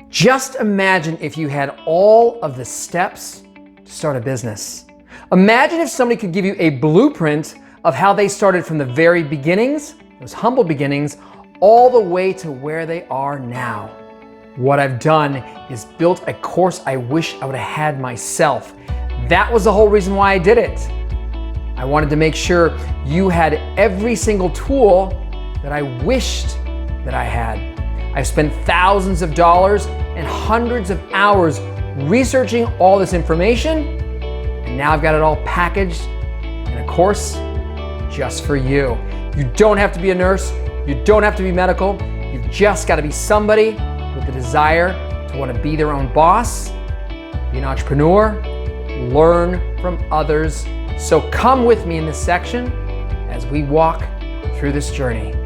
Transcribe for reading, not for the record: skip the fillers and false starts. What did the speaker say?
Just imagine if you had all of the steps to start a business. Imagine if somebody could give you a blueprint of how they started from the very beginnings, those humble beginnings, all the way to where they are now. What I've done is built a course I wish I would have had myself. That was the whole reason why I did it. I wanted to make sure you had every single tool that I wished that I had. I've spent thousands of dollars and hundreds of hours researching all this information, and now I've got it all packaged in a course just for you. You don't have to be a nurse, you don't have to be medical, you've just got to be somebody with the desire to want to be their own boss, be an entrepreneur, learn from others. So come with me in this section as we walk through this journey.